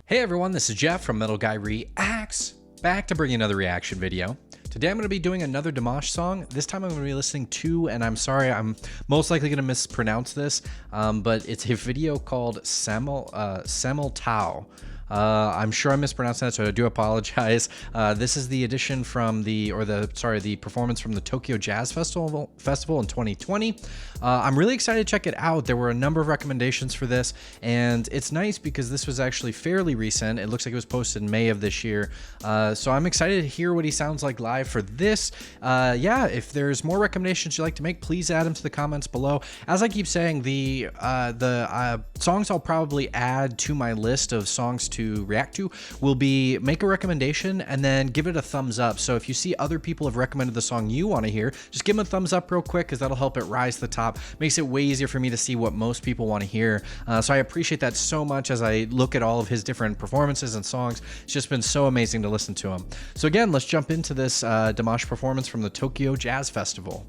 Hey everyone, this is Jeff from Metal Guy Reacts, back to bring you another reaction video. Today I'm going to be doing another Dimash song. This time I'm going to be listening to, and I'm sorry, I'm most likely going to mispronounce this, but it's a video called Samaltau. I'm sure I mispronounced that, so I do apologize. This is the edition from the performance from the Tokyo Jazz Festival in 2020. I'm really excited to check it out. There were a number of recommendations for this, and it's nice because this was actually fairly recent. It looks like it was posted in May of this year. So I'm excited to hear what he sounds like live for this. Yeah, if there's more recommendations you'd like to make, please add them to the comments below. As I keep saying, the songs I'll probably add to my list of songs to react to will be make a recommendation and then give it a thumbs up. So if you see other people have recommended the song you want to hear, just give them a thumbs up real quick because that'll help it rise to the top. Makes it way easier for me to see what most people want to hear. So I appreciate that so much as I look at all of his different performances and songs. It's just been so amazing to listen to him. So again, let's jump into this Dimash performance from the Tokyo Jazz Festival.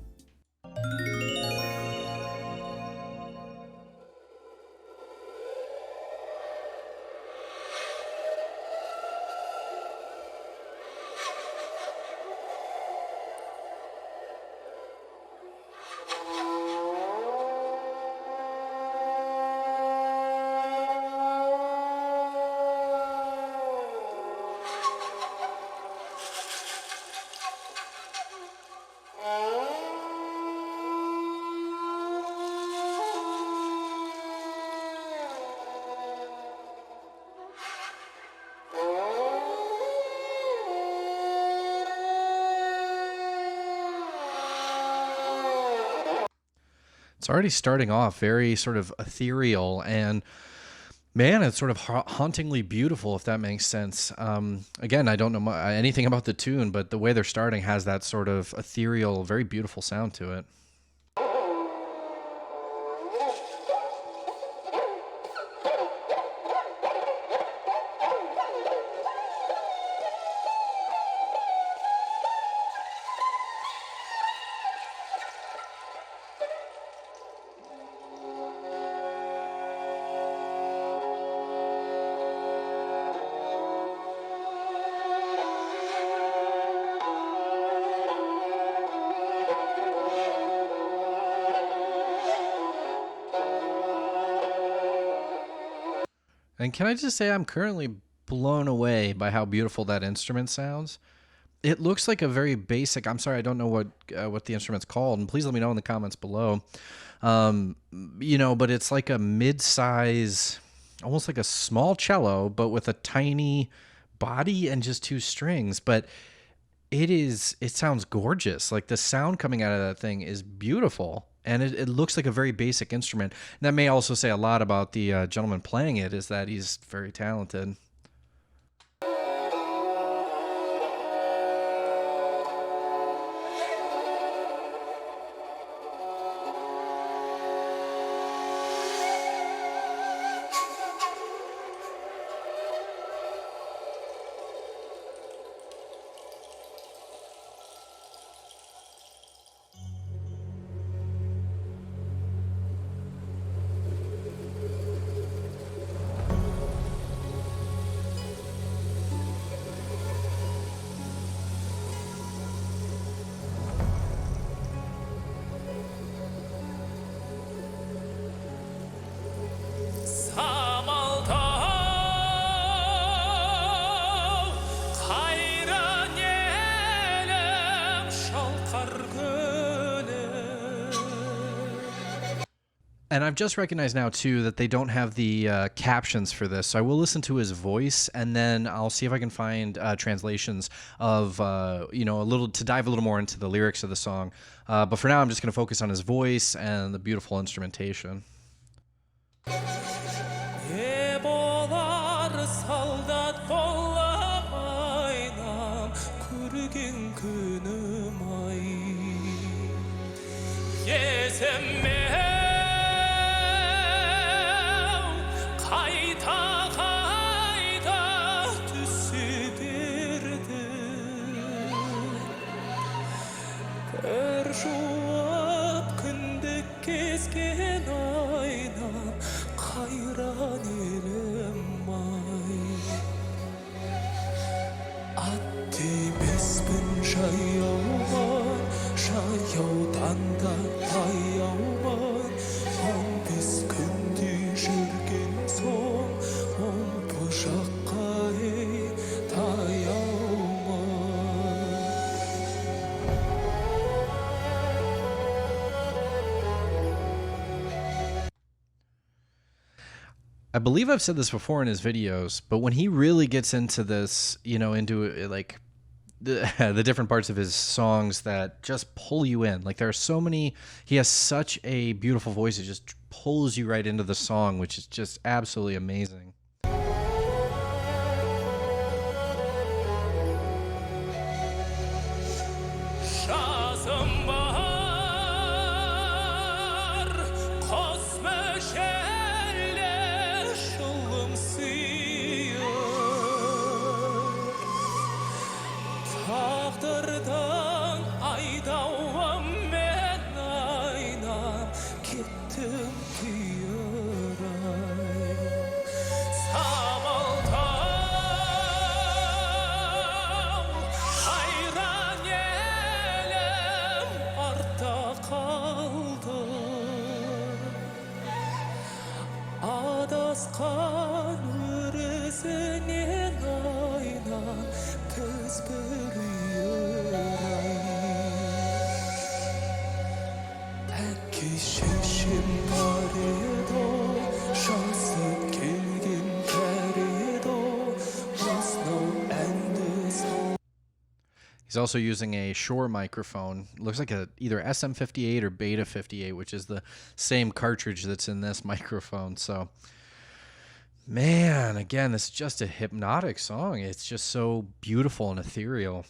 It's already starting off very sort of ethereal, and man, it's sort of hauntingly beautiful, if that makes sense. Again, I don't know anything about the tune, but the way they're starting has that sort of ethereal, very beautiful sound to it. And can I just say I'm currently blown away by how beautiful that instrument sounds. It looks like a very basic, I'm sorry, I don't know what the instrument's called, and please let me know in the comments below. You know, but it's like a mid-size, almost like a small cello, but with a tiny body and just two strings. But it sounds gorgeous. Like the sound coming out of that thing is beautiful. And it looks like a very basic instrument. And that may also say a lot about the gentleman playing it, is that he's very talented. And I've just recognized now, too, that they don't have the captions for this. So I will listen to his voice, and then I'll see if I can find translations of, you know, to dive a little more into the lyrics of the song. But for now, I'm just going to focus on his voice and the beautiful instrumentation. kesken aynam hayran elim may. I believe I've said this before in his videos, but when he really gets into this, into like the different parts of his songs that just pull you in. Like there are so many, he has such a beautiful voice. It just pulls you right into the song, which is just absolutely amazing. He's also using a Shure microphone. It looks like either SM58 or Beta 58, which is the same cartridge that's in this microphone. So, man, again, this is just a hypnotic song. It's just so beautiful and ethereal.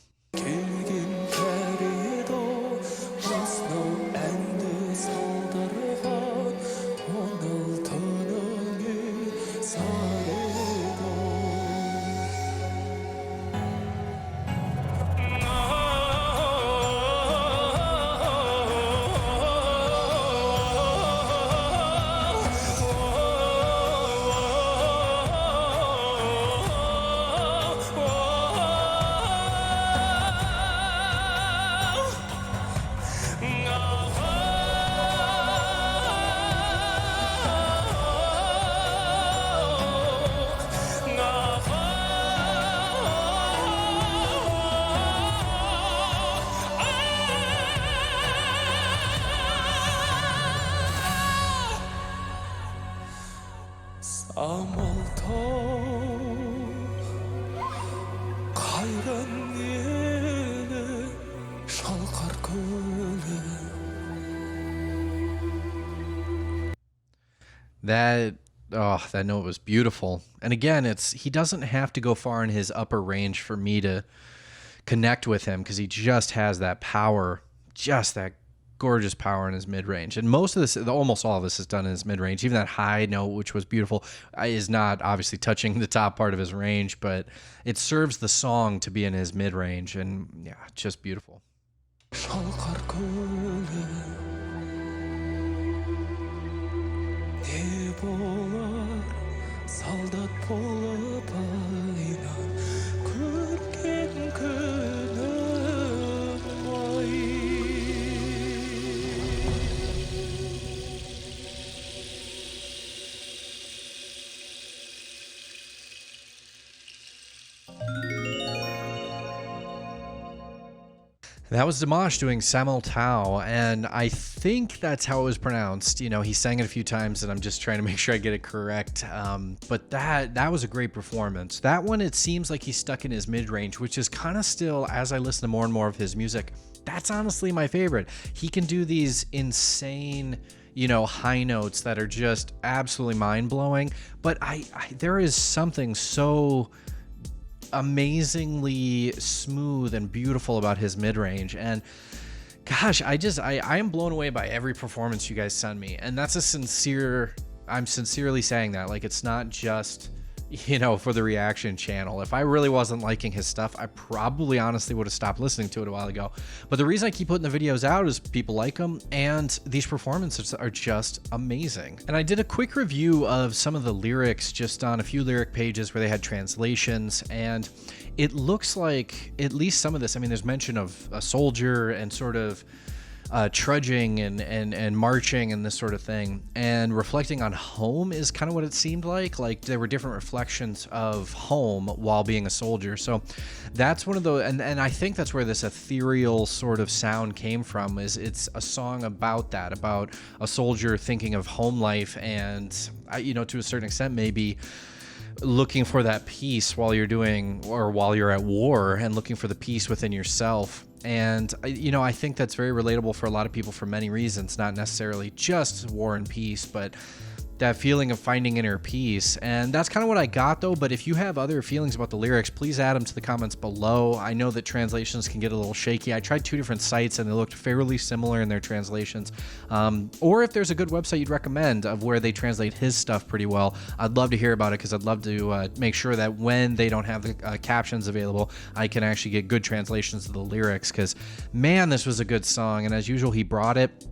That note was beautiful. And again, he doesn't have to go far in his upper range for me to connect with him, because he just has that power, just that gorgeous power in his mid-range. And most of this, almost all of this is done in his mid-range. Even that high note, which was beautiful, is not obviously touching the top part of his range, but it serves the song to be in his mid-range. And yeah, just beautiful. That was Dimash doing Samaltau, and I think that's how it was pronounced. He sang it a few times, and I'm just trying to make sure I get it correct. But that was a great performance. That one, it seems like he's stuck in his mid-range, which is kind of still, as I listen to more and more of his music, that's honestly my favorite. He can do these insane, high notes that are just absolutely mind-blowing, but there is something so amazingly smooth and beautiful about his mid-range. And gosh, I am blown away by every performance you guys send me, and that's I'm sincerely saying that. Like, it's not just for the reaction channel. If I really wasn't liking his stuff, I probably honestly would have stopped listening to it a while ago. But the reason I keep putting the videos out is people like them, and these performances are just amazing. And I did a quick review of some of the lyrics just on a few lyric pages where they had translations, and it looks like at least some of this, I mean, there's mention of a soldier and sort of trudging and marching and this sort of thing, and reflecting on home is kind of what it seemed like there were different reflections of home while being a soldier. So that's one of the, and I think that's where this ethereal sort of sound came from, is it's a song about that, about a soldier thinking of home life and to a certain extent maybe looking for that peace while you're doing, or while you're at war, and looking for the peace within yourself. And I think that's very relatable for a lot of people for many reasons, not necessarily just war and peace, but that feeling of finding inner peace. And that's kind of what I got, though. But if you have other feelings about the lyrics, please add them to the comments below. I know that translations can get a little shaky. I tried 2 different sites and they looked fairly similar in their translations. Or if there's a good website you'd recommend of where they translate his stuff pretty well, I'd love to hear about it, because I'd love to make sure that when they don't have the captions available, I can actually get good translations of the lyrics, because man, this was a good song. And as usual, he brought it.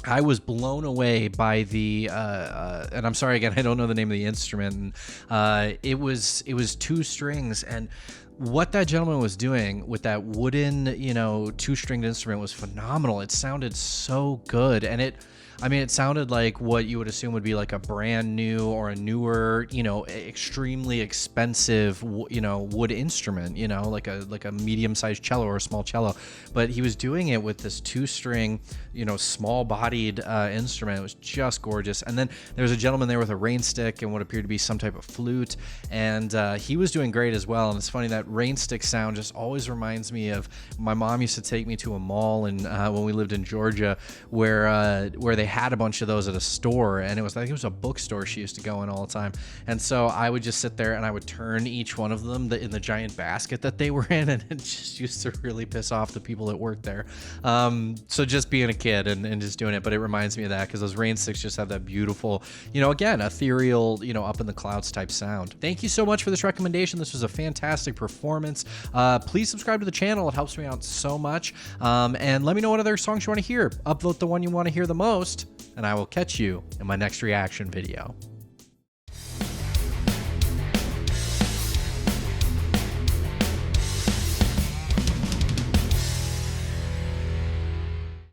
I was blown away by the, and I'm sorry again, I don't know the name of the instrument. It was 2 strings, and what that gentleman was doing with that wooden, 2-stringed instrument was phenomenal. It sounded so good, and it sounded like what you would assume would be like a brand new or a newer, extremely expensive, wood instrument, like a medium-sized cello or a small cello. But he was doing it with this 2-string, small-bodied instrument. It was just gorgeous. And then there was a gentleman there with a rain stick and what appeared to be some type of flute, and he was doing great as well. And it's funny, that rain stick sound just always reminds me of my mom used to take me to a mall, and when we lived in Georgia, where they had a bunch of those at a store, and I think it was a bookstore she used to go in all the time. And so I would just sit there and I would turn each one of them in the giant basket that they were in, and it just used to really piss off the people that worked there. So just being a kid and just doing it, but it reminds me of that, because those rain sticks just have that beautiful, again, ethereal, up in the clouds type sound. Thank you so much for this recommendation. This was a fantastic performance. Please subscribe to the channel. It helps me out so much. And let me know what other songs you want to hear. Upvote the one you want to hear the most, and I will catch you in my next reaction video.